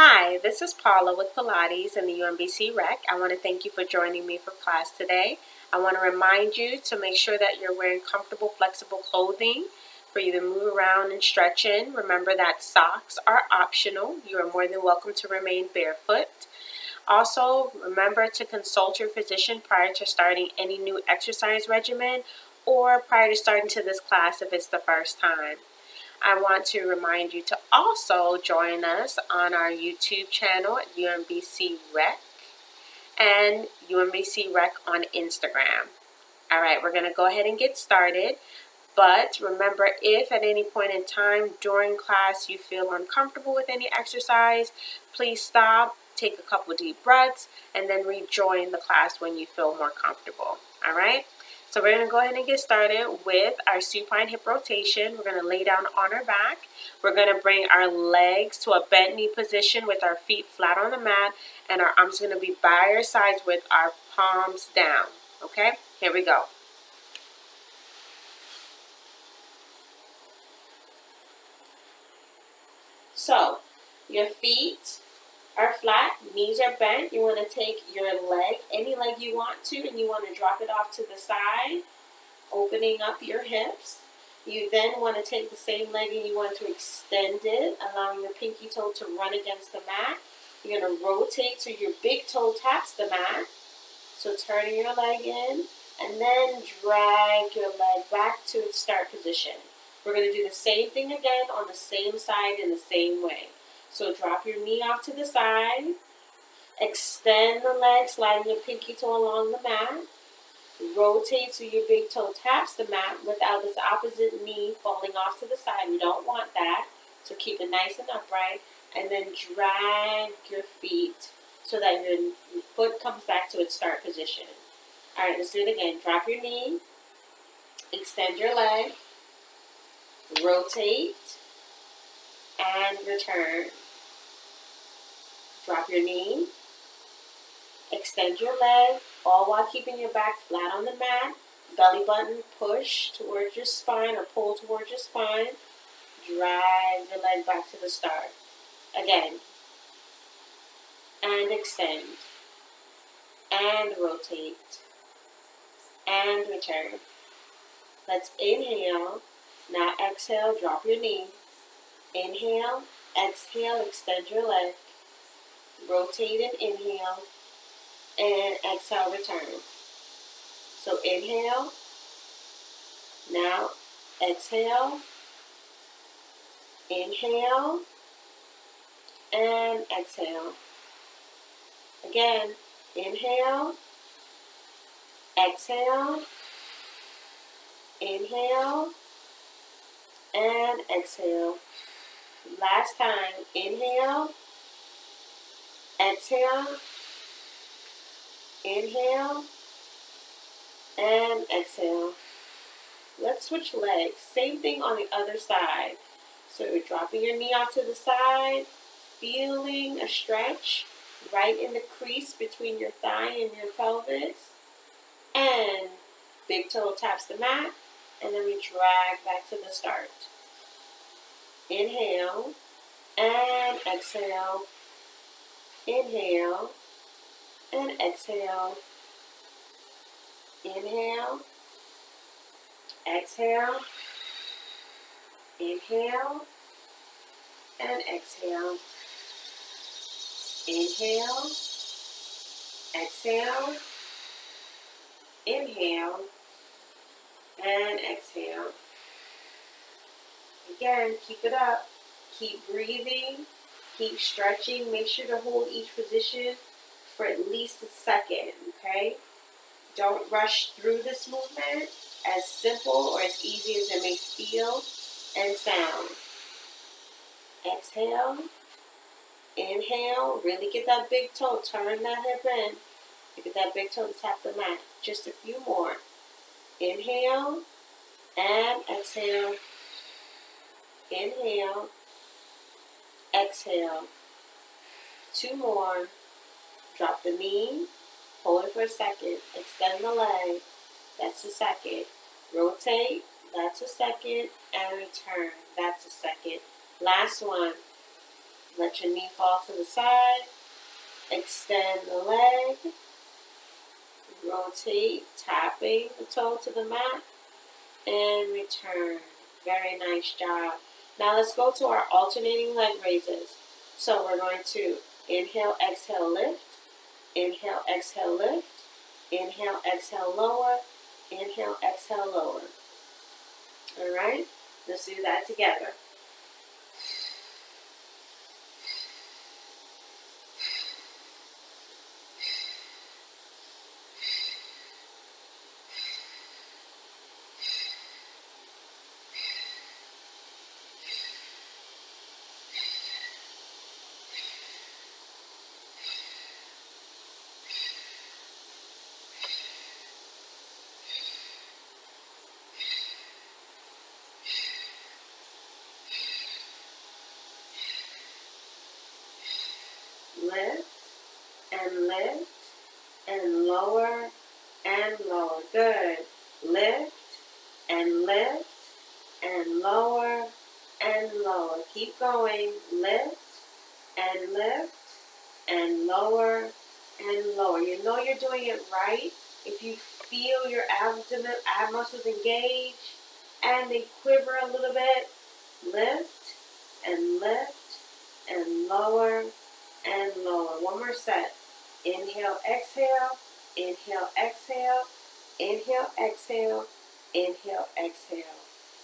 Hi, this is Paula with Pilates and the UMBC Rec. I want to thank you for joining me for class today. I want to remind you to make sure that you're wearing comfortable, flexible clothing for you to move around and stretch in. Remember that socks are optional. You are more than welcome to remain barefoot. Also, remember to consult your physician prior to starting any new exercise regimen or prior to starting to this class if it's the first time. I want to remind you to also join us on our YouTube channel at UMBC Rec and UMBC Rec on Instagram. All right, we're going to go ahead and get started. But remember, if at any point in time during class you feel uncomfortable with any exercise, please stop, take a couple deep breaths, and then rejoin the class when you feel more comfortable. All right? So we're going to go ahead and get started with our supine hip rotation. We're going to lay down on our back. We're going to bring our legs to a bent knee position with our feet flat on the mat, and our arms are going to be by our sides with our palms down. Okay? Here we go. So, your feet are flat, knees are bent. You want to take your leg, any leg you want to, and you want to drop it off to the side, opening up your hips. You then want to take the same leg and you want to extend it, allowing your pinky toe to run against the mat. You're going to rotate so your big toe taps the mat. So turning your leg in, and then drag your leg back to its start position. We're going to do the same thing again on the same side in the same way. So drop your knee off to the side, extend the leg, sliding your pinky toe along the mat, rotate so your big toe taps the mat without this opposite knee falling off to the side. We don't want that, so keep it nice and upright, and then drag your feet so that your foot comes back to its start position. All right, let's do it again. Drop your knee, extend your leg, rotate, and return. Drop your knee, extend your leg, all while keeping your back flat on the mat. Belly button push towards your spine or pull towards your spine. Drag your leg back to the start. Again, and extend, and rotate, and return. Let's inhale. Now exhale, drop your knee. Inhale, exhale, extend your leg. Rotate and inhale, and exhale, return. So inhale, now exhale, inhale, and exhale. Again, inhale, exhale, inhale, and exhale. Last time, inhale, exhale, inhale, and exhale. Let's switch legs. Same thing on the other side. So you're dropping your knee off to the side, feeling a stretch right in the crease between your thigh and your pelvis. And big toe taps the mat, and then we drag back to the start. Inhale, and exhale. Inhale, and exhale. Inhale, exhale, inhale, and exhale. Inhale, exhale, inhale, and exhale. Again, keep it up. Keep breathing. Keep stretching. Make sure to hold each position for at least a second, okay? Don't rush through this movement, as simple or as easy as it may feel and sound. Exhale. Inhale. Really get that big toe. Turn that hip in. Get that big toe to tap the mat. Just a few more. Inhale and exhale. Inhale. Exhale. 2 more. Drop the knee. Hold it for a second. Extend the leg. That's a second. Rotate. That's a second. And return. That's a second. Last one. Let your knee fall to the side. Extend the leg. Rotate, tapping the toe to the mat. And return. Very nice job. Now let's go to our alternating leg raises. So we're going to inhale, exhale, lift. Inhale, exhale, lift. Inhale, exhale, lower. Inhale, exhale, lower. All right? Let's do that together. Lift and lift and lower and lower. Good. Lift and lift and lower and lower. Keep going. Lift and lift and lower and lower. You know you're doing it right if you feel your abdomen, ab muscles engage and they quiver a little bit. Lift and lift and lower and lower. One more set. Inhale, exhale, inhale, exhale, inhale, exhale, inhale, exhale.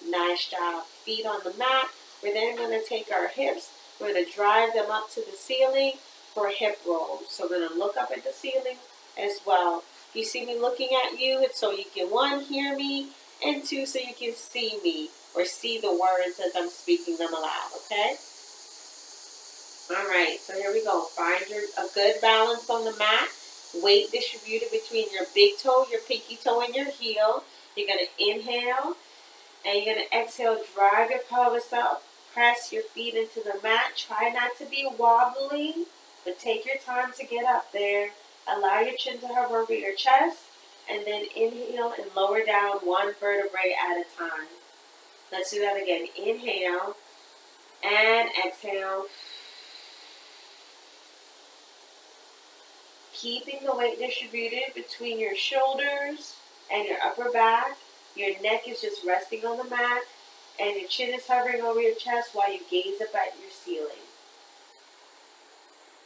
Nice job. Feet on the mat. We're then going to take our hips. We're going to drive them up to the ceiling for hip rolls. So we're going to look up at the ceiling as well. If you see me looking at you, it's so you can, one, hear me, and two, so you can see me or see the words as I'm speaking them aloud, okay? All right, so here we go. Find a good balance on the mat. Weight distributed between your big toe, your pinky toe, and your heel. You're going to inhale, and you're going to exhale. Drive your pelvis up. Press your feet into the mat. Try not to be wobbly, but take your time to get up there. Allow your chin to hover over your chest, and then inhale and lower down one vertebrae at a time. Let's do that again. Inhale and exhale. Keeping the weight distributed between your shoulders and your upper back. Your neck is just resting on the mat, and your chin is hovering over your chest while you gaze up at your ceiling.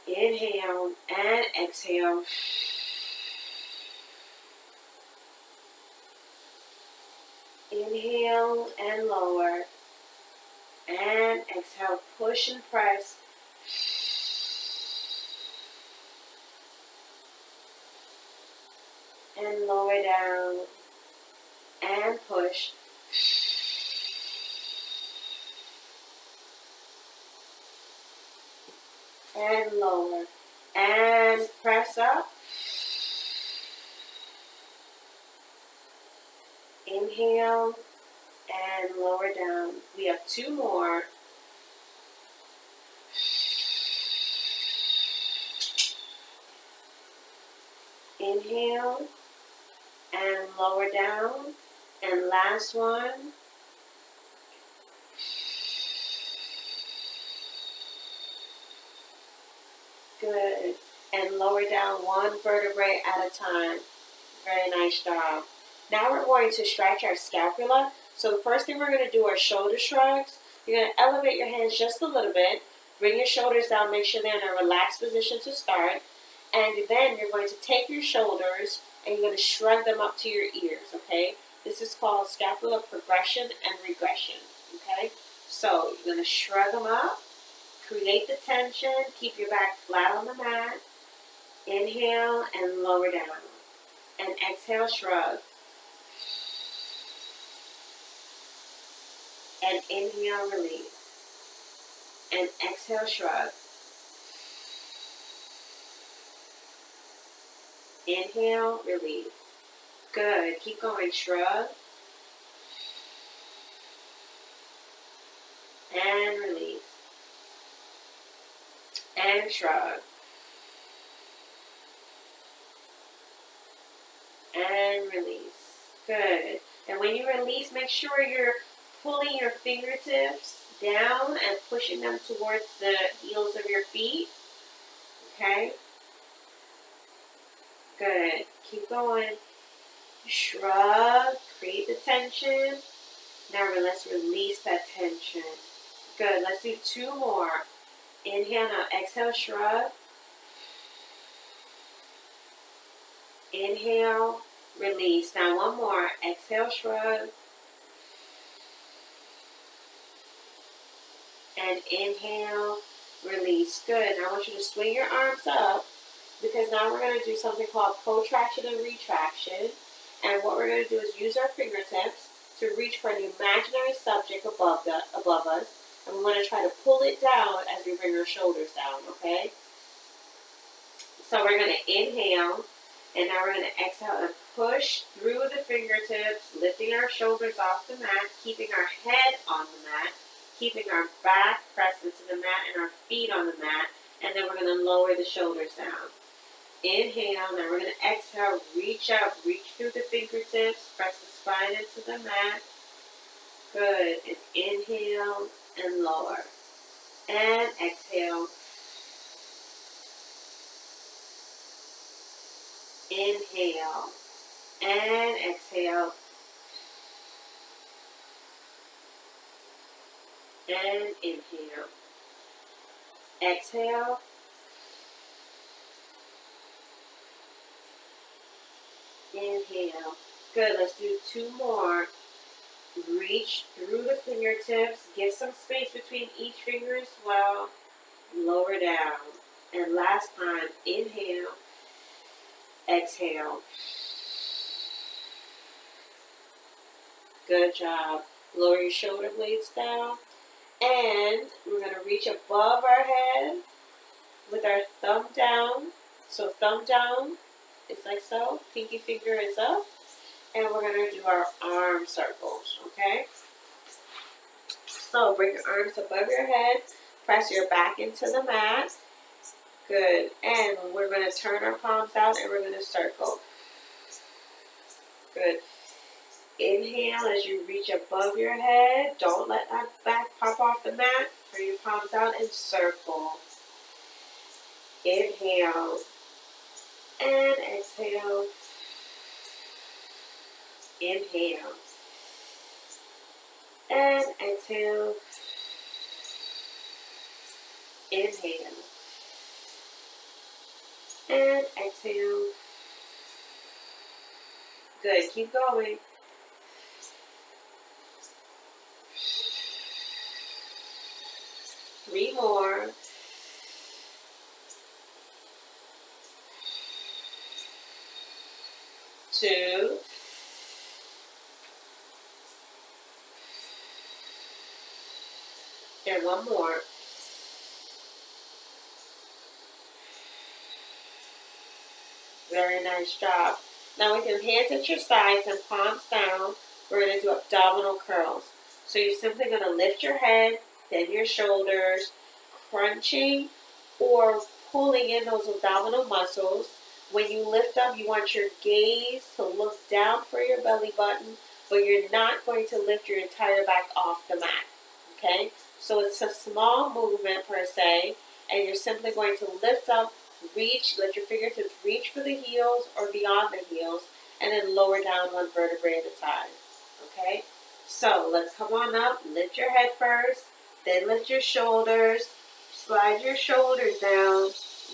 Inhale and exhale. Inhale and lower. And exhale. Push and press. And lower down. And push. And lower. And press up. Inhale and lower down. We have two more. Inhale and lower down. And last one. Good. And lower down one vertebrae at a time. Very nice job. Now we're going to stretch our scapula. So the first thing we're going to do are shoulder shrugs. You're going to elevate your hands just a little bit. Bring your shoulders down. Make sure they're in a relaxed position to start. And then you're going to take your shoulders and you're going to shrug them up to your ears, okay? This is called scapular progression and regression, okay? So you're going to shrug them up. Create the tension. Keep your back flat on the mat. Inhale and lower down. And exhale, shrug. And inhale, release. And exhale, shrug. Inhale, release. Good. Keep going. Shrug. And release. And shrug. And release. Good. And when you release, make sure you're pulling your fingertips down and pushing them towards the heels of your feet. Okay? Good. Keep going. Shrug. Create the tension. Now let's release that tension. Good. Let's do 2 more. Inhale. Now exhale. Shrug. Inhale. Release. Now 1 more. Exhale. Shrug. And inhale. Release. Good. Now I want you to swing your arms up, because now we're going to do something called protraction and retraction. And what we're going to do is use our fingertips to reach for an imaginary subject above us. And we want to try to pull it down as we bring our shoulders down, okay? So we're going to inhale, and now we're going to exhale and push through the fingertips, lifting our shoulders off the mat, keeping our head on the mat, keeping our back pressed into the mat and our feet on the mat. And then we're going to lower the shoulders down. Inhale, now we're going to exhale, reach out, reach through the fingertips, press the spine into the mat. Good. And inhale and lower. And exhale. Inhale and exhale. And inhale. Exhale. Inhale. Good. Let's do 2 more. Reach through the fingertips. Give some space between each finger as well. Lower down. And last time, inhale. Exhale. Good job. Lower your shoulder blades down. And we're going to reach above our head with our thumb down. So thumb down is like so. Pinky finger is up. And we're going to do our arm circles, okay? So bring your arms above your head. Press your back into the mat. Good. And we're going to turn our palms out and we're going to circle. Good. Inhale as you reach above your head. Don't let that back pop off the mat. Bring your palms out and circle. Inhale. And exhale. Inhale. And exhale. Inhale. And exhale. Good. Keep going. Three more. Two. And 1 more. Very nice job. Now with your hands at your sides and palms down, we're going to do abdominal curls. So you're simply going to lift your head, then your shoulders, crunching or pulling in those abdominal muscles. When you lift up, you want your gaze to look down for your belly button, but you're not going to lift your entire back off the mat. Okay? So it's a small movement per se, and you're simply going to lift up, reach, let your fingertips reach for the heels or beyond the heels, and then lower down 1 vertebrae at a time. Okay? So let's come on up, lift your head first, then lift your shoulders, slide your shoulders down,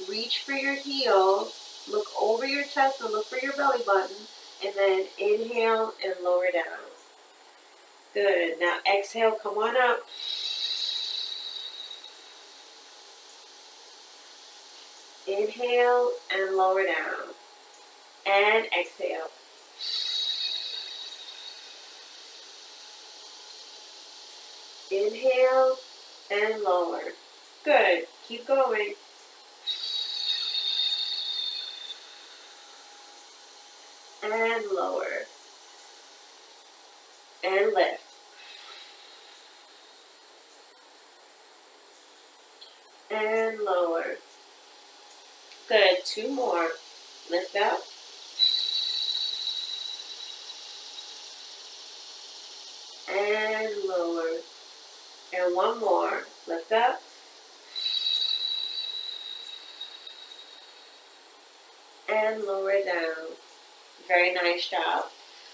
reach for your heels, look over your chest and look for your belly button, and then inhale and lower down. Good. Now exhale, come on up. Inhale and lower down. And exhale. Inhale and lower. Good. Keep going. And lower. And lift. And lower. Good. 2 more. Lift up. And lower. And one more. Lift up. And lower down. Very nice job.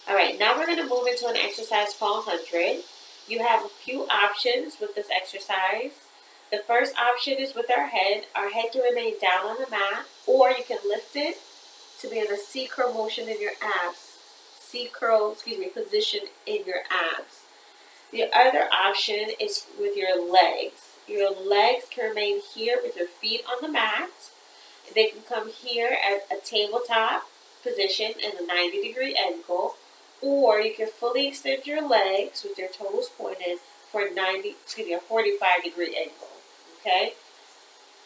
All right, now we're going to move into an exercise called 100. You have a few options with this exercise. The first option is with our head. Our head can remain down on the mat, or you can lift it to be in a C curl motion in your abs. Position in your abs. The other option is with your legs. Your legs can remain here with your feet on the mat. They can come here at a tabletop position in a 90-degree angle, or you can fully extend your legs with your toes pointed for a 45-degree angle. Okay?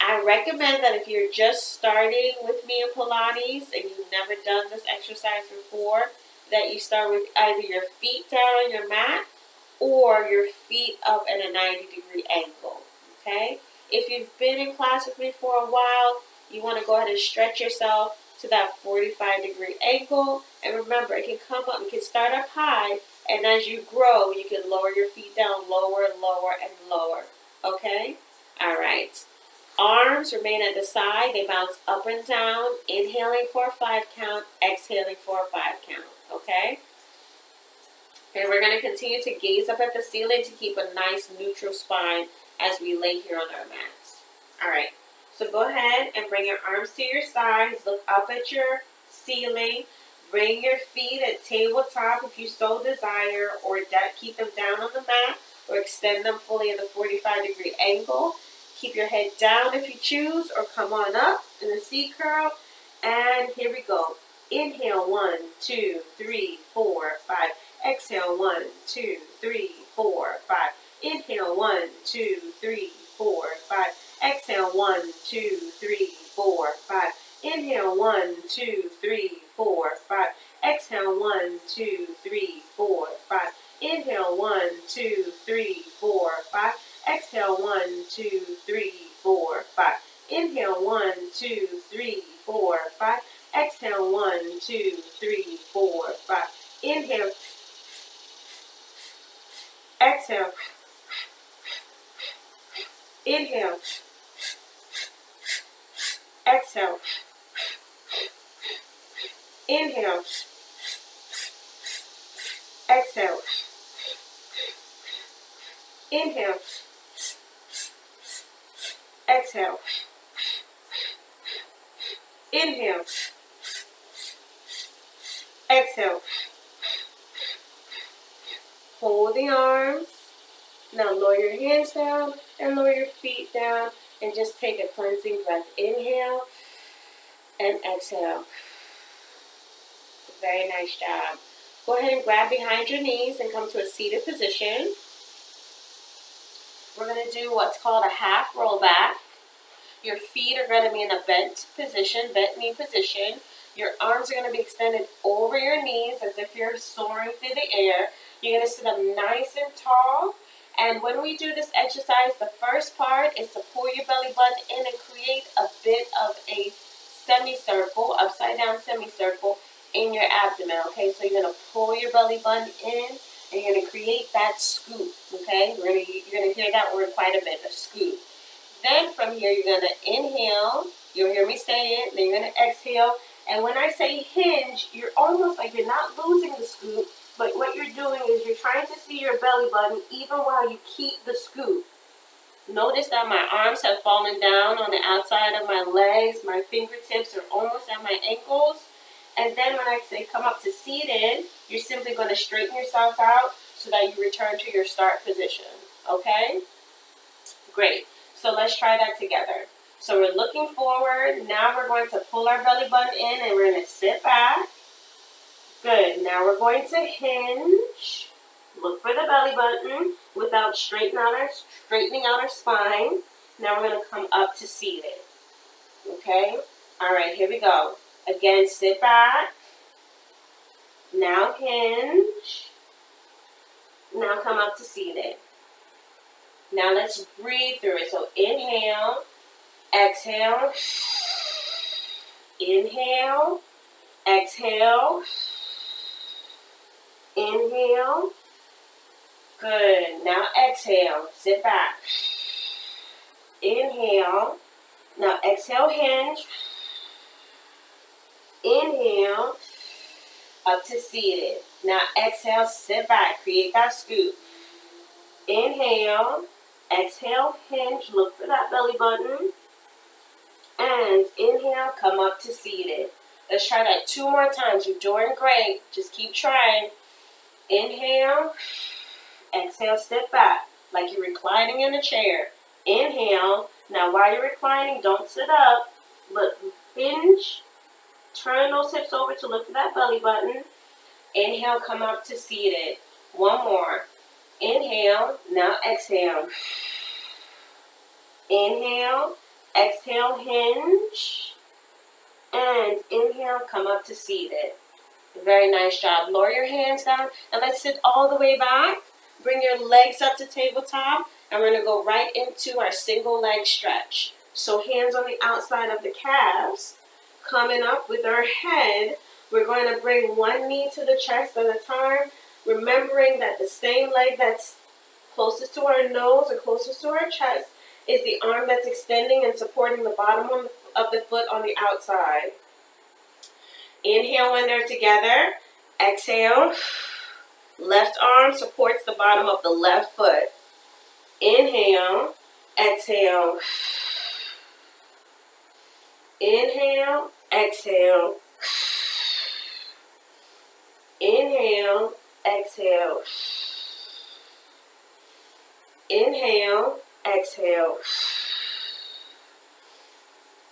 I recommend that if you're just starting with me in Pilates and you've never done this exercise before, that you start with either your feet down on your mat or your feet up at a 90-degree angle. Okay? If you've been in class with me for a while, you want to go ahead and stretch yourself to that 45-degree angle. And remember, it can come up, it can start up high, and as you grow, you can lower your feet down lower, lower, and lower. Okay? All right. Arms remain at the side. They bounce up and down, inhaling for a 5 count, exhaling for a 5 count. Okay? And we're going to continue to gaze up at the ceiling to keep a nice neutral spine as we lay here on our mats. All right. So go ahead and bring your arms to your sides. Look up at your ceiling. Bring your feet at tabletop if you so desire, or keep them down on the mat, or extend them fully in the 45-degree angle. Keep your head down if you choose, or come on up in a C curl. And here we go. Inhale, 1, 2, 3, 4, 5. Exhale, 1, 2, 3, 4, 5. Inhale, 1, 2, 3, 4, 5. Exhale, 1, 2, 3, 4, 5. Inhale, 1, 2, 3, 4, 5. Exhale, 1, 2, 3, 4, 5. Inhale, 1, 2, 3, 4, 5. Exhale, 1, 2, 3, 4, 5. Inhale, 1, 2, 3, 4, 5. Exhale, 1, 2, 3, 4, 5. Inhale. Exhale. Inhale. Exhale. Inhale. Exhale. Inhale. Exhale. Inhale. Exhale. Hold the arms. Now lower your hands down and lower your feet down, and just take a cleansing breath. Inhale and exhale. Very nice job. Go ahead and grab behind your knees and come to a seated position. We're going to do what's called a half roll back. Your feet are going to be in a bent knee position. Your arms are going to be extended over your knees as if you're soaring through the air. You're going to sit up nice and tall. And when we do this exercise, the first part is to pull your belly button in and create a bit of a semicircle, upside down semicircle in your abdomen. Okay, so you're going to pull your belly button in and you're going to create that scoop. Okay, you're going to hear that word quite a bit, a scoop. Then from here, you're going to inhale. You'll hear me say it. Then you're going to exhale. And when I say hinge, you're almost like you're not losing the scoop, but what you're doing is you're trying to see your belly button even while you keep the scoop. Notice that my arms have fallen down on the outside of my legs. My fingertips are almost at my ankles. And then when I say come up to seated, you're simply going to straighten yourself out so that you return to your start position. Okay? Great. So let's try that together. So we're looking forward. Now we're going to pull our belly button in and we're going to sit back. Good. Now we're going to hinge. Look for the belly button without straightening out our spine. Now we're going to come up to seated. Okay? All right, here we go. Again, sit back. Now hinge. Now come up to seated. Now let's breathe through it. So inhale, exhale, inhale, exhale, inhale, Good. Now exhale. Sit back. Inhale. Now exhale, hinge. Inhale. Up to seated. Now exhale, sit back. Create that scoop. Inhale. Exhale, hinge. Look for that belly button. And inhale, come up to seated. Let's try that 2 more times. You're doing great. Just keep trying. Inhale. Exhale, sit back like you're reclining in a chair. Inhale. Now while you're reclining, don't sit up. But hinge. Turn those hips over to look for that belly button. Inhale, come up to seated. 1 more. Inhale. Now exhale. Inhale. Exhale, hinge. And inhale, come up to seated. Very nice job. Lower your hands down and let's sit all the way back. Bring your legs up to tabletop and we're going to go right into our single leg stretch. So hands on the outside of the calves. Coming up with our head, we're going to bring one knee to the chest at a time, remembering that the same leg that's closest to our nose or closest to our chest is the arm that's extending and supporting the bottom of the foot on the outside. Inhale when they're together. Exhale. Left arm supports the bottom of the left foot. Inhale. Exhale. Inhale. Exhale. Inhale. Exhale. Inhale. Exhale.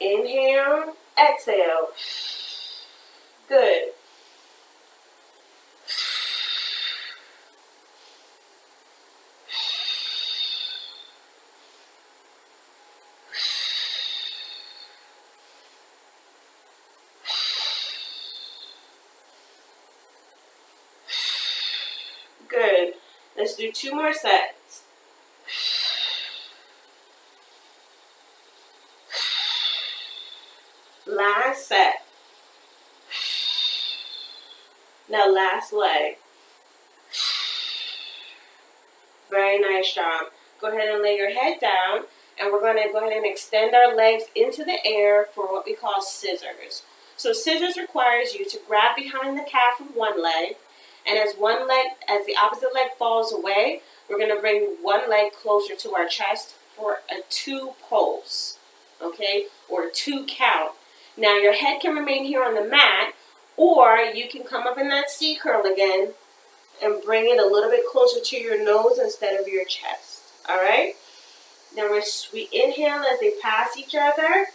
Inhale. Exhale. Good. Good. Let's do 2 more sets. Last set. Now last leg. Very nice job. Go ahead and lay your head down and we're going to go ahead and extend our legs into the air for what we call scissors. So scissors requires you to grab behind the calf of one leg, and as the opposite leg falls away, we're going to bring one leg closer to our chest for a 2 pulse, okay, or 2 count. Now your head can remain here on the mat, or you can come up in that C curl again and bring it a little bit closer to your nose instead of your chest. All right? Now we inhale as they pass each other.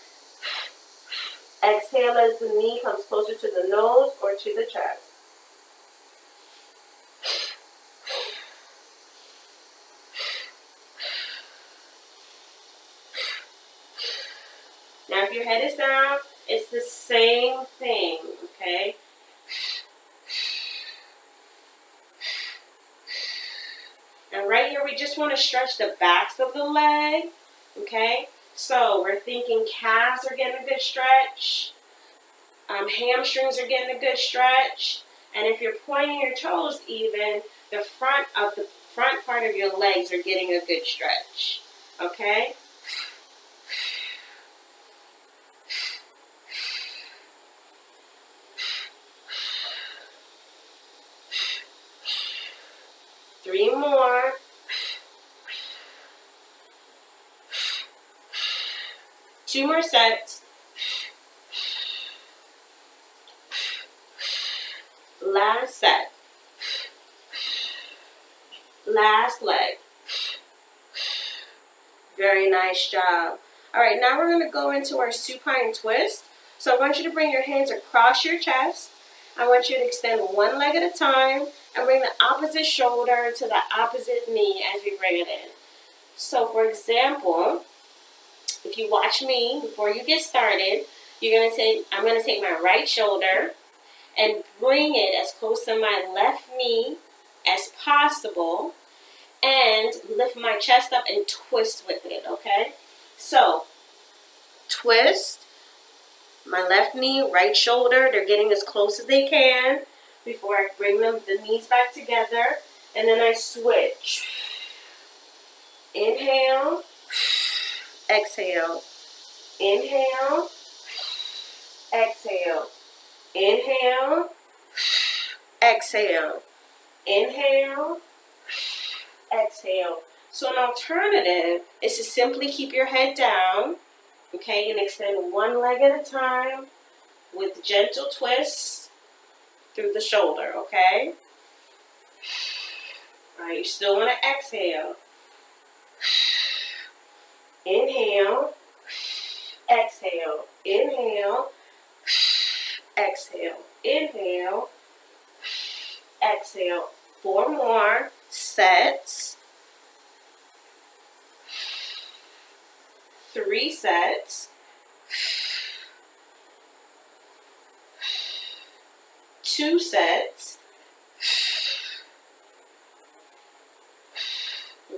Exhale as the knee comes closer to the nose or to the chest. Now if your head is down, it's the same thing, okay? And right here, we just want to stretch the backs of the leg, okay? So we're thinking calves are getting a good stretch. Hamstrings are getting a good stretch. And if you're pointing your toes even, the front part of your legs are getting a good stretch, okay? Three more. Two more sets. Last set. Last leg. Very nice job. All right, now we're going to go into our supine twist. So I want you to bring your hands across your chest. I want you to extend one leg at a time and bring the opposite shoulder to the opposite knee as we bring it in. So for example, if you watch me before you get started, I'm going to take my right shoulder and bring it as close to my left knee as possible and lift my chest up and twist with it, okay? So, twist, my left knee, right shoulder, they're getting as close as they can before I bring the knees back together. And then I switch. Inhale, exhale. Inhale, exhale. Inhale, exhale. Inhale, exhale. So an alternative is to simply keep your head down, okay, and extend one leg at a time with gentle twists through the shoulder, okay? All right, you still want to exhale. Inhale, exhale. Inhale, exhale. Inhale, exhale. 4 more sets. 3 sets. 2 sets.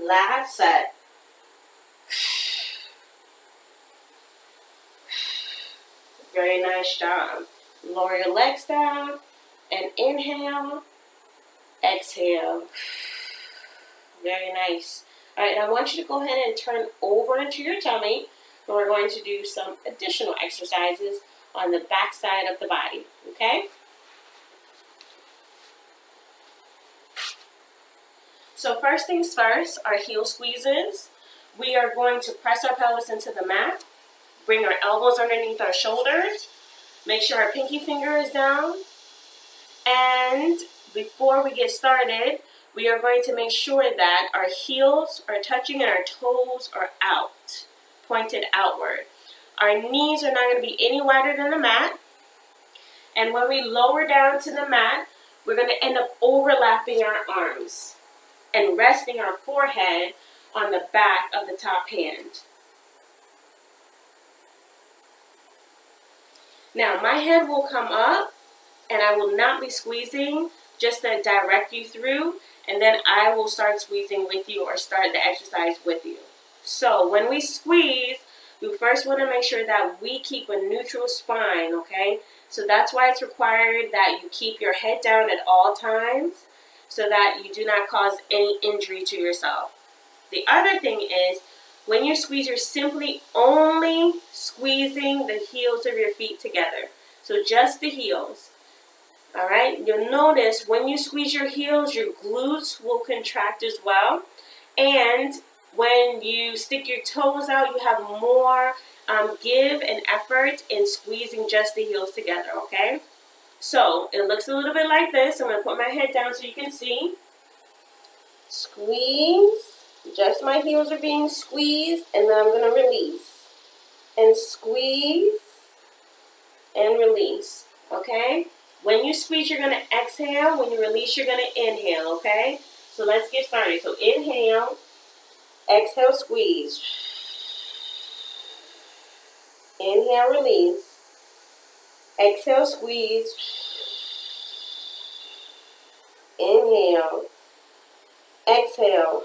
Last set. Very nice job. Lower your legs down and inhale, exhale. Very nice. All right, now I want you to go ahead and turn over into your tummy, and we're going to do some additional exercises on the back side of the body, okay? So first things first, our heel squeezes. We are going to press our pelvis into the mat, bring our elbows underneath our shoulders, make sure our pinky finger is down, and before we get started, we are going to make sure that our heels are touching and our toes are out, pointed outward. Our knees are not going to be any wider than the mat. And when we lower down to the mat, we're going to end up overlapping our arms and resting our forehead on the back of the top hand. Now, my head will come up, and I will not be squeezing, just to direct you through, and then I will start squeezing with you or start the exercise with you. So when we squeeze, we first want to make sure that we keep a neutral spine, okay? So that's why it's required that you keep your head down at all times so that you do not cause any injury to yourself. The other thing is, when you squeeze, you're simply only squeezing the heels of your feet together. So just the heels. All right, you'll notice when you squeeze your heels, your glutes will contract as well. And when you stick your toes out, you have more give and effort in squeezing just the heels together, okay? So it looks a little bit like this. I'm going to put my head down so you can see. Squeeze. Just my heels are being squeezed, and then I'm going to release. And squeeze and release, okay? When you squeeze, you're going to exhale. When you release, you're going to inhale, okay? So let's get started. So inhale, exhale, squeeze. Inhale, release. Exhale, squeeze. Inhale. Exhale.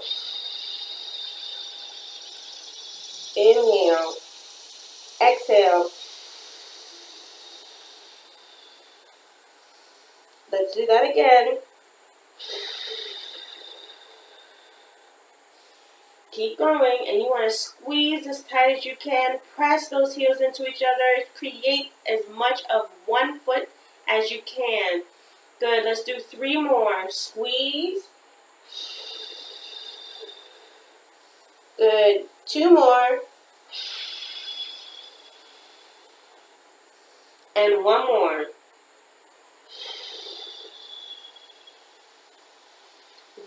Inhale. Exhale. Let's do that again. Keep going, and you want to squeeze as tight as you can. Press those heels into each other. Create as much of one foot as you can. Good. Let's do 3 more. Squeeze. Good. 2 more. And 1 more.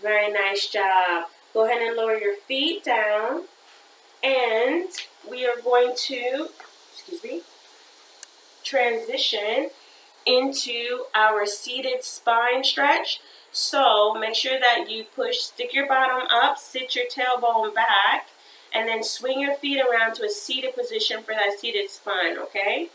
Very nice job. Go ahead and lower your feet down. And we are going to, transition into our seated spine stretch. So make sure that you stick your bottom up, sit your tailbone back, and then swing your feet around to a seated position for that seated spine, okay?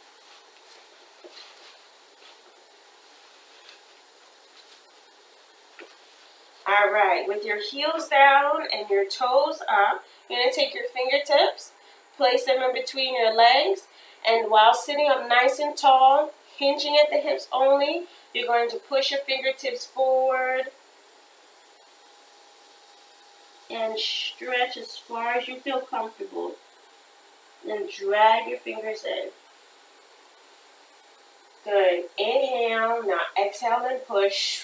All right, with your heels down and your toes up, you're going to take your fingertips, place them in between your legs, and while sitting up nice and tall, hinging at the hips only, you're going to push your fingertips forward and stretch as far as you feel comfortable. Then drag your fingers in. Good. Inhale. Now exhale and push.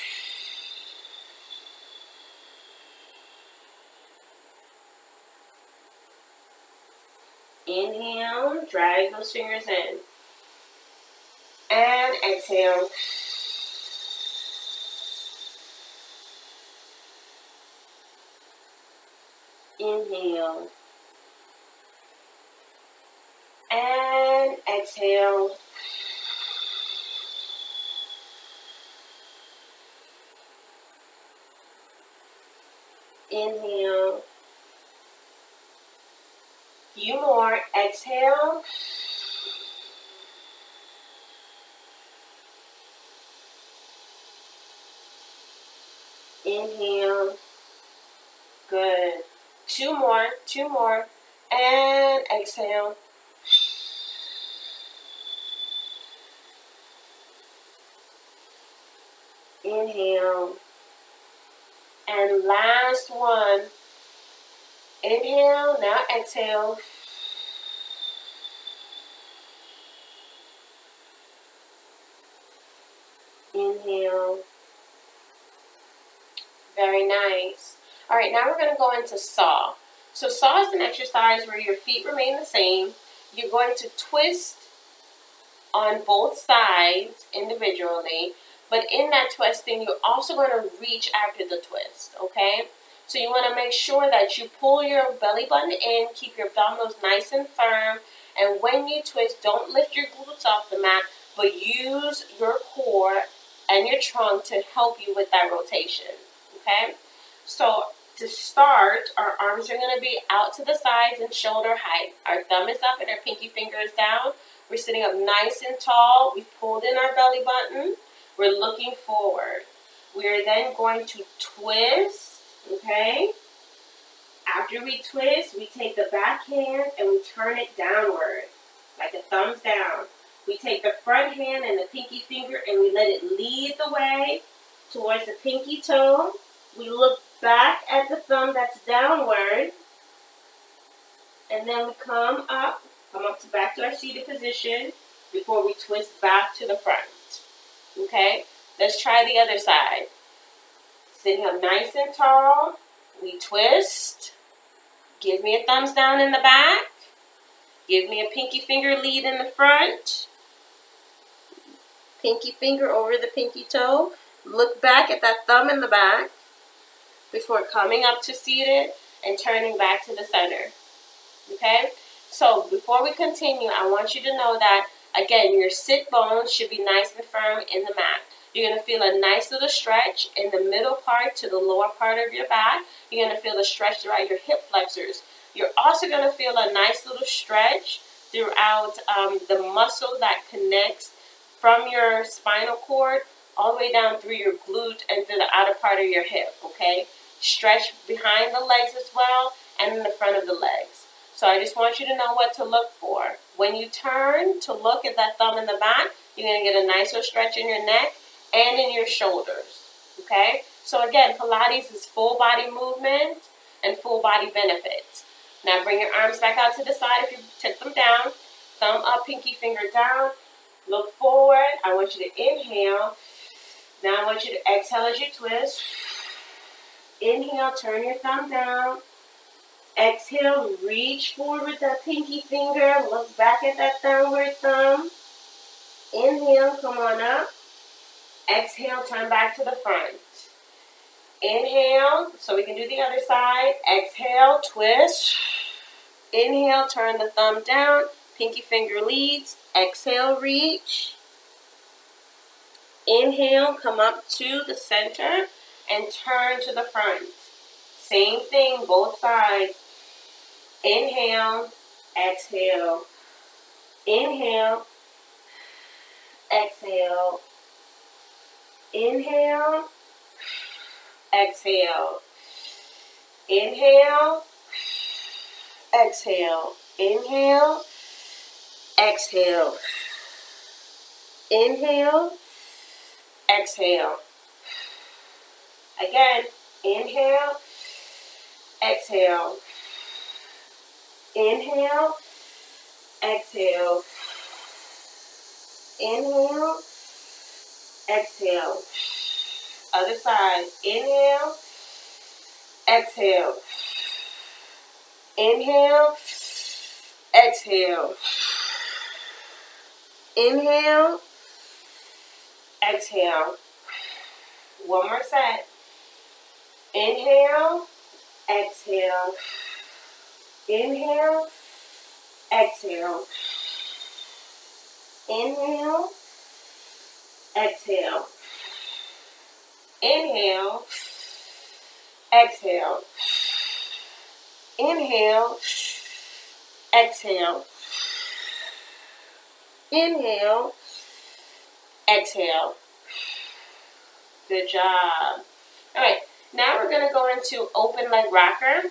Inhale. Drag those fingers in. And exhale. Inhale. And exhale. Inhale. Few more. Exhale. Inhale. Good. Two more. Two more. And exhale. Inhale. And last one. Inhale. Now exhale. Inhale. Very nice. All right, now we're going to go into saw. So saw is an exercise where your feet remain the same. You're going to twist on both sides individually, but in that twisting, you're also going to reach after the twist, okay? So you want to make sure that you pull your belly button in, keep your abdominals nice and firm, and when you twist, don't lift your glutes off the mat, but use your core and your trunk to help you with that rotation, okay? So to start, our arms are going to be out to the sides and shoulder height. Our thumb is up and our pinky finger is down. We're sitting up nice and tall. We've pulled in our belly button. We're looking forward. We are then going to twist, okay? After we twist, we take the back hand and we turn it downward, like a thumbs down. We take the front hand and the pinky finger and we let it lead the way towards the pinky toe. We look back at the thumb that's downward, and then we come up to back to our seated position before we twist back to the front. Okay, let's try the other side. Sitting up nice and tall, we twist. Give me a thumbs down in the back. Give me a pinky finger lead in the front. Pinky finger over the pinky toe. Look back at that thumb in the back before coming up to seated and turning back to the center. Okay? So before we continue, I want you to know that, again, your sit bones should be nice and firm in the mat. You're going to feel a nice little stretch in the middle part to the lower part of your back. You're going to feel a stretch throughout your hip flexors. You're also going to feel a nice little stretch throughout the muscle that connects from your spinal cord all the way down through your glute and through the outer part of your hip, okay? Stretch behind the legs as well and in the front of the legs. So I just want you to know what to look for. When you turn to look at that thumb in the back, you're going to get a nice little stretch in your neck and in your shoulders, okay? So again, Pilates is full body movement and full body benefits. Now bring your arms back out to the side if you took them down. Thumb up, pinky finger down. Look forward. I want you to inhale. Now I want you to exhale as you twist. Inhale, turn your thumb down. Exhale, reach forward with that pinky finger. Look back at that downward thumb. Inhale, come on up. Exhale, turn back to the front. Inhale, so we can do the other side. Exhale, twist. Inhale, turn the thumb down. Pinky finger leads. Exhale, reach. Inhale, come up to the center and turn to the front. Same thing, both sides. Inhale, exhale. Inhale, exhale. Inhale, exhale. Inhale, exhale. Inhale, exhale. Inhale, exhale. Again, inhale, exhale. Inhale, exhale. Inhale, exhale. Other side. Inhale, exhale. Inhale, exhale. Inhale, exhale. One more set. Inhale, exhale. Inhale, exhale. Inhale, exhale. Inhale, exhale. Inhale, exhale. Inhale, exhale. Good job. All right, now we're going to go into open leg rocker.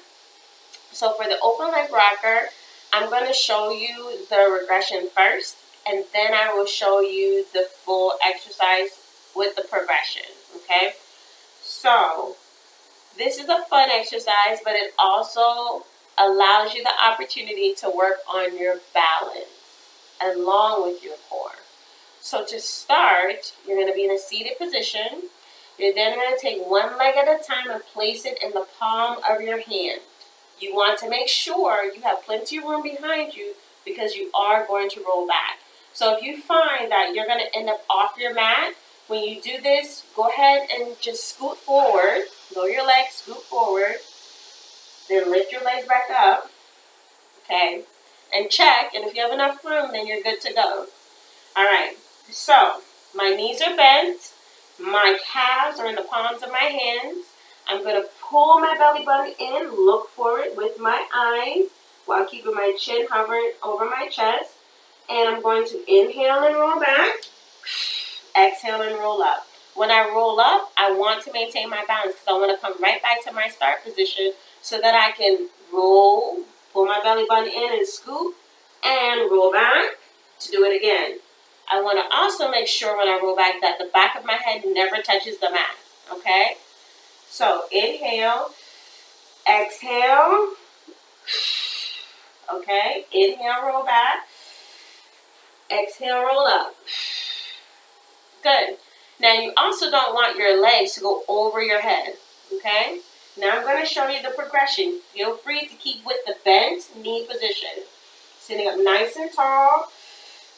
So for the open leg rocker, I'm going to show you the regression first, and then I will show you the full exercise with the progression, okay? So this is a fun exercise, but it also allows you the opportunity to work on your balance along with your core. So to start, you're going to be in a seated position. You're then going to take one leg at a time and place it in the palm of your hand. You want to make sure you have plenty of room behind you because you are going to roll back. So if you find that you're going to end up off your mat, when you do this, go ahead and just scoot forward. Lower your legs, scoot forward. Then lift your legs back up. Okay? And check, and if you have enough room, then you're good to go. All right. So my knees are bent. My calves are in the palms of my hands. I'm going to pull my belly button in, look forward with my eyes while keeping my chin hovered over my chest. And I'm going to inhale and roll back, exhale and roll up. When I roll up, I want to maintain my balance because I want to come right back to my start position so that I can roll, pull my belly button in and scoop, and roll back to do it again. I want to also make sure when I roll back that the back of my head never touches the mat, okay? So inhale, exhale, okay? Inhale, roll back, exhale, roll up. Good. Now you also don't want your legs to go over your head, okay? Now I'm going to show you the progression. Feel free to keep with the bent knee position. Sitting up nice and tall.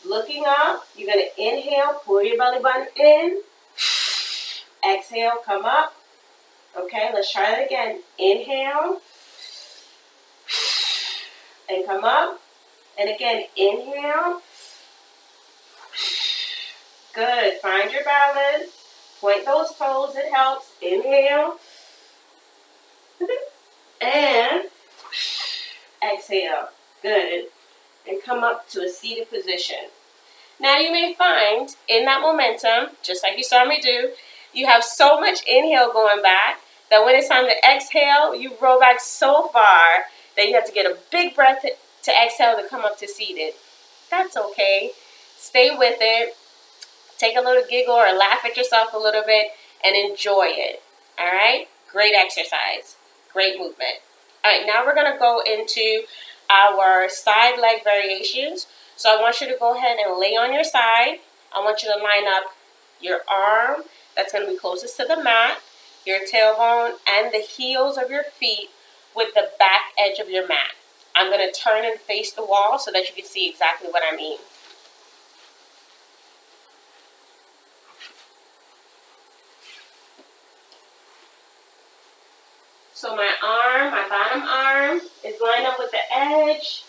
Looking up, you're going to inhale, pull your belly button in. Exhale, come up. Okay, let's try it again. Inhale. And come up. And again, inhale. Good. Find your balance. Point those toes. It helps. Inhale. And exhale. Good. And come up to a seated position. Now you may find in that momentum, just like you saw me do, you have so much inhale going back that when it's time to exhale, you roll back so far that you have to get a big breath to exhale to come up to seated. That's okay. Stay with it. Take a little giggle or laugh at yourself a little bit and enjoy it. All right? Great exercise. Great movement. All right, now we're going to go into our side leg variations. So I want you to go ahead and lay on your side. I want you to line up your arm that's going to be closest to the mat, your tailbone, and the heels of your feet with the back edge of your mat. I'm going to turn and face the wall so that you can see exactly what I mean. So my arm, my bottom arm is lined up with the edge,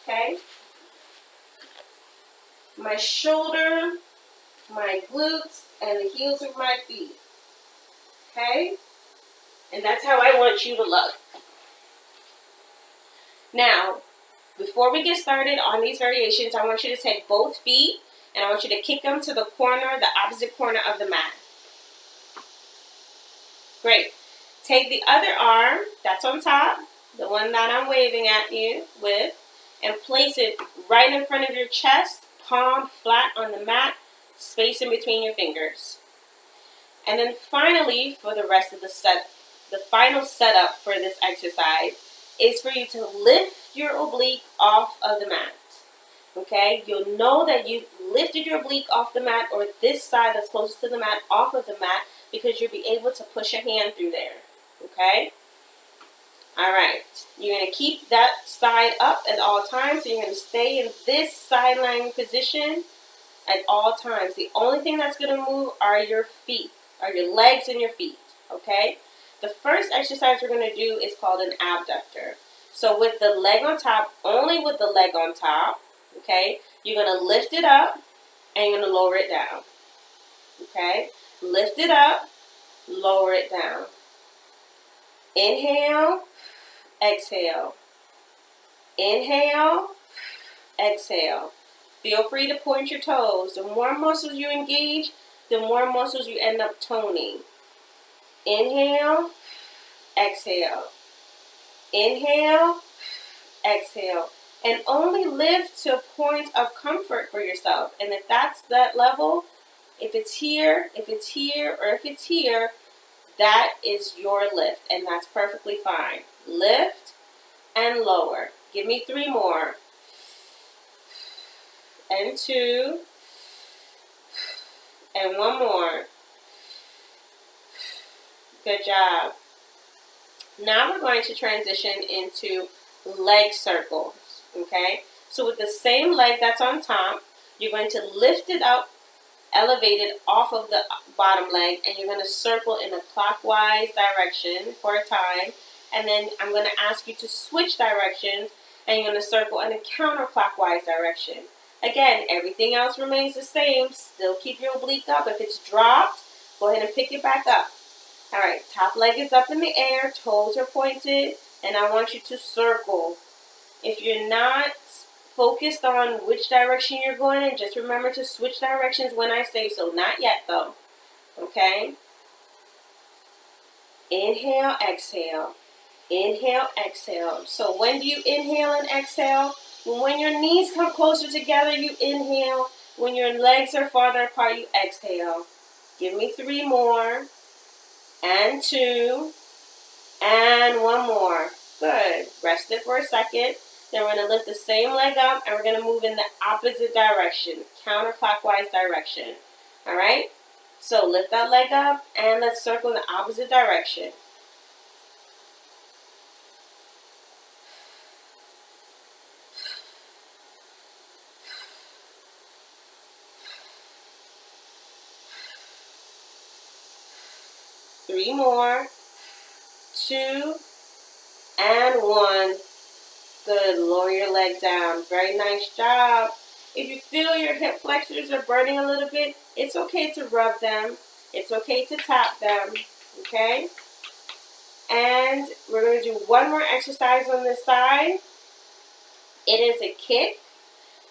okay? My shoulder, my glutes, and the heels of my feet, okay? And that's how I want you to look. Now, before we get started on these variations, I want you to take both feet and I want you to kick them to the corner, the opposite corner of the mat. Great. Take the other arm that's on top, the one that I'm waving at you with, and place it right in front of your chest, palm flat on the mat, space in between your fingers. And then finally, for the rest of the set, the final setup for this exercise is for you to lift your oblique off of the mat. Okay, you'll know that you lifted your oblique off the mat, or this side that's closest to the mat off of the mat, because you'll be able to push your hand through there. Okay? Alright, you're going to keep that side up at all times, so you're going to stay in this side lying position at all times. The only thing that's going to move are your feet, are your legs and your feet. Okay? The first exercise we're going to do is called an abductor. So with the leg on top, only with the leg on top, okay, you're going to lift it up and you're going to lower it down. Okay? Lift it up, lower it down. Inhale, exhale. Inhale, exhale. Feel free to point your toes. The more muscles you engage, the more muscles you end up toning. Inhale, exhale. Inhale, exhale. And only lift to a point of comfort for yourself. And if that's that level, if it's here, or if it's here, that is your lift. And that's perfectly fine. Lift and lower. Give me 3 more. And 2. And 1 more. Good job. Now we're going to transition into leg circles. Okay? So with the same leg that's on top, you're going to lift it up, elevate it off of the bottom leg, and you're going to circle in a clockwise direction for a time. And then I'm going to ask you to switch directions, and you're going to circle in a counterclockwise direction. Again, everything else remains the same. Still keep your oblique up. If it's dropped, go ahead and pick it back up. All right, top leg is up in the air, toes are pointed, and I want you to circle. If you're not focused on which direction you're going in, just remember to switch directions when I say so. Not yet, though. Okay? Inhale, exhale. Inhale, exhale. So when do you inhale and exhale? When your knees come closer together, you inhale. When your legs are farther apart, you exhale. Give me 3 more. And 2. And 1 more. Good. Rest it for a second. Then we're going to lift the same leg up, and we're going to move in the opposite direction, counterclockwise direction. All right? So lift that leg up, and let's circle in the opposite direction. Three more. 2. And 1. Good. Lower your leg down. Very nice job. If you feel your hip flexors are burning a little bit, it's okay to rub them. It's okay to tap them. Okay? And we're going to do one more exercise on this side. It is a kick.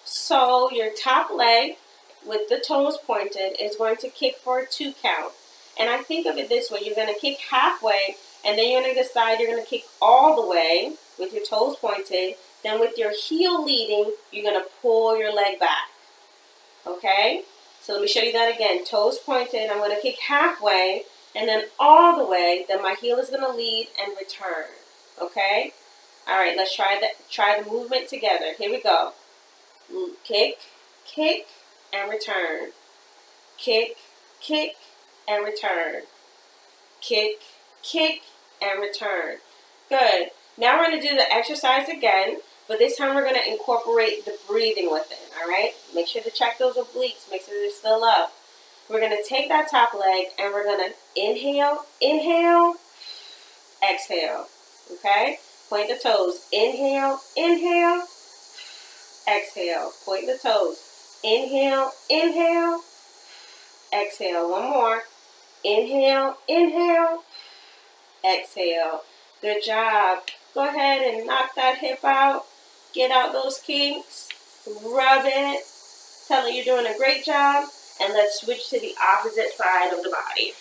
So your top leg with the toes pointed is going to kick for a 2 count. And I think of it this way. You're going to kick halfway, and then you're going to decide you're going to kick all the way with your toes pointed. Then with your heel leading, you're going to pull your leg back. Okay? So let me show you that again. Toes pointed. I'm going to kick halfway, and then all the way. Then my heel is going to lead and return. Okay? All right, let's try the movement together. Here we go. Kick, kick, and return. Kick, kick, and return. Kick, kick, and return. Good. Now we're going to do the exercise again, but this time we're going to incorporate the breathing with it, all right? Make sure to check those obliques. Make sure they're still up. We're going to take that top leg, and we're going to inhale, inhale, exhale, okay? Point the toes. Inhale, inhale, exhale. Point the toes. Inhale, inhale, exhale. One more. Inhale, inhale, exhale. Good job. Go ahead and knock that hip out. Get out those kinks. Rub it. Tell it you're doing a great job. And let's switch to the opposite side of the body.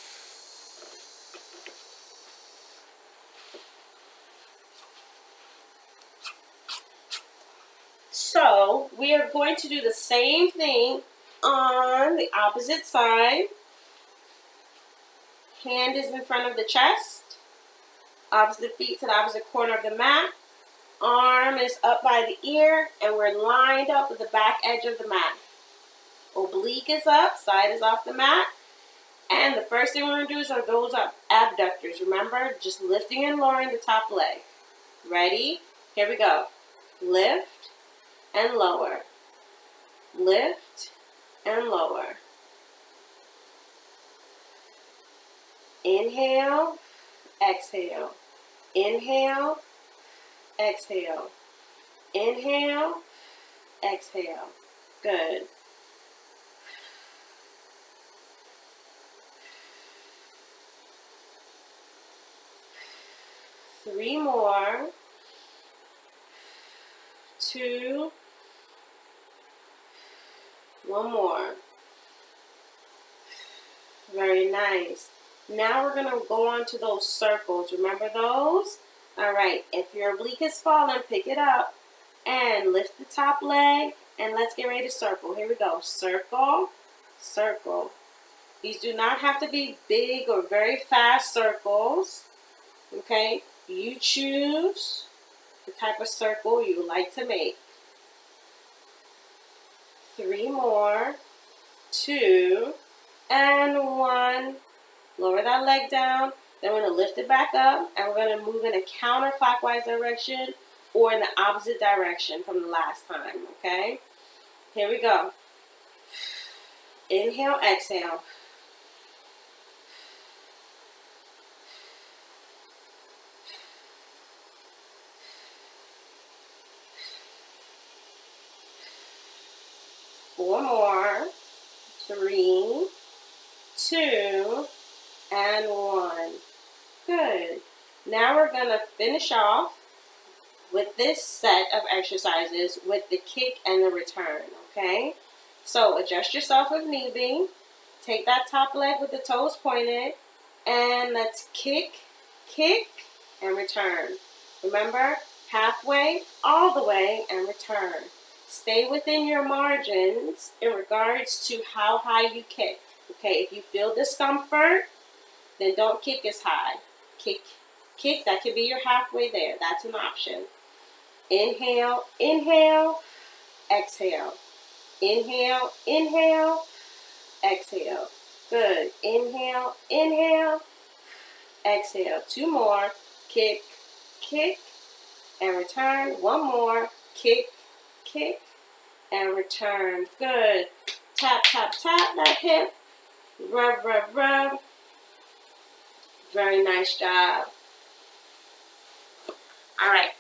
So we are going to do the same thing on the opposite side. Hand is in front of the chest. Opposite feet to the opposite corner of the mat. Arm is up by the ear, and we're lined up with the back edge of the mat. Oblique is up, side is off the mat. And the first thing we're going to do is our those abductors. Remember, just lifting and lowering the top leg. Ready? Here we go. Lift and lower. Lift and lower. Inhale, exhale. Inhale, exhale. Inhale, exhale. Good. Three more. 2. One more. Very nice. Now we're going to go on to those circles. Remember those? All right. If your oblique is fallen, pick it up and lift the top leg. And let's get ready to circle. Here we go. Circle, circle. These do not have to be big or very fast circles. Okay? You choose the type of circle you would like to make. 3 more. 2 and 1. Lower that leg down. Then we're going to lift it back up, and we're going to move in a counterclockwise direction or in the opposite direction from the last time, okay? Here we go. Inhale, exhale. Four more. 3, 2, and 1. Good. Now we're going to finish off with this set of exercises with the kick and the return, okay? So adjust yourself with knee bend. Take that top leg with the toes pointed, and let's kick, kick, and return. Remember, halfway, all the way, and return. Stay within your margins in regards to how high you kick. Okay, if you feel discomfort, then don't kick as high. Kick, kick, that could be your halfway there. That's an option. Inhale, inhale, exhale. Inhale, inhale, exhale. Good. Inhale, inhale, exhale. 2 more. Kick, kick, and return. 1 more. Kick, kick, and return. Good. Tap, tap, tap that hip. Rub, rub, rub. Very nice job. All right.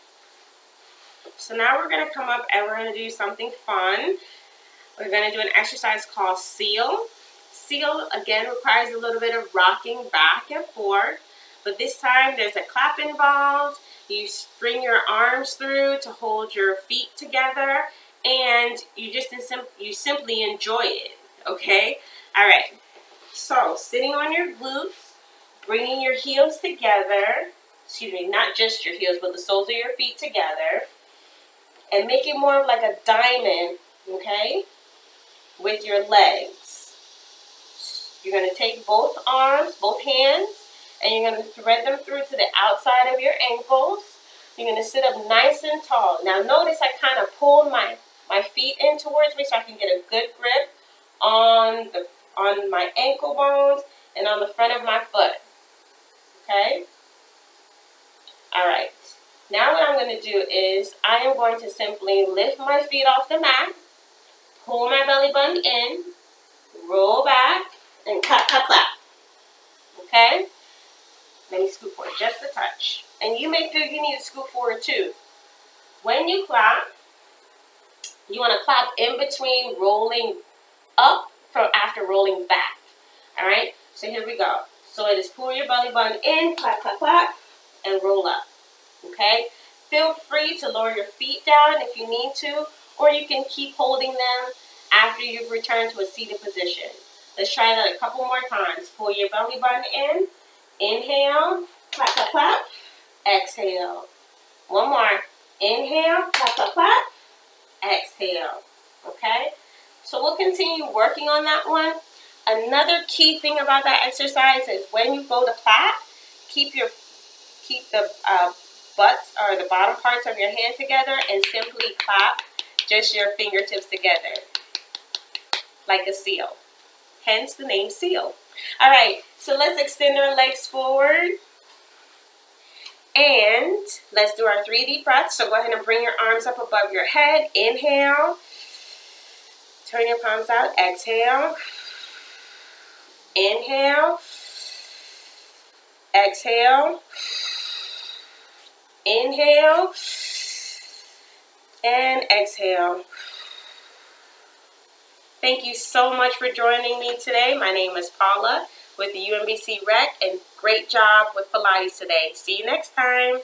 So now we're going to come up and we're going to do something fun. We're going to do an exercise called seal. Seal, again, requires a little bit of rocking back and forth. But this time there's a clap involved. You bring your arms through to hold your feet together. And you simply enjoy it. Okay? All right. So sitting on your glutes. Bringing your heels together, excuse me, not just your heels, but the soles of your feet together. And make it more like a diamond, okay, with your legs. You're going to take both arms, both hands, and you're going to thread them through to the outside of your ankles. You're going to sit up nice and tall. Now notice I kind of pulled my feet in towards me so I can get a good grip on my ankle bones and on the front of my foot. Okay? All right. Now what I'm going to do is I am going to simply lift my feet off the mat, pull my belly button in, roll back, and clap, clap, clap. Okay? Let me scoot forward just a touch. And you may feel you need to scoot forward too. When you clap, you want to clap in between rolling up from after rolling back. All right? So here we go. So it is pull your belly button in, clap, clap, clap, and roll up, okay? Feel free to lower your feet down if you need to, or you can keep holding them after you've returned to a seated position. Let's try that a couple more times. Pull your belly button in, inhale, clap, clap, clap, exhale. 1 more. Inhale, clap, clap, clap, exhale, okay? So we'll continue working on that one. Another key thing about that exercise is when you go to clap, keep your keep the butts or the bottom parts of your hand together and simply clap just your fingertips together like a seal. Hence the name seal. All right, so let's extend our legs forward. And let's do our 3 deep breaths. So go ahead and bring your arms up above your head. Inhale. Turn your palms out. Exhale. Inhale. Exhale. Inhale. And exhale. Thank you so much for joining me today. My name is Paula with the UMBC Rec, and great job with Pilates today. See you next time.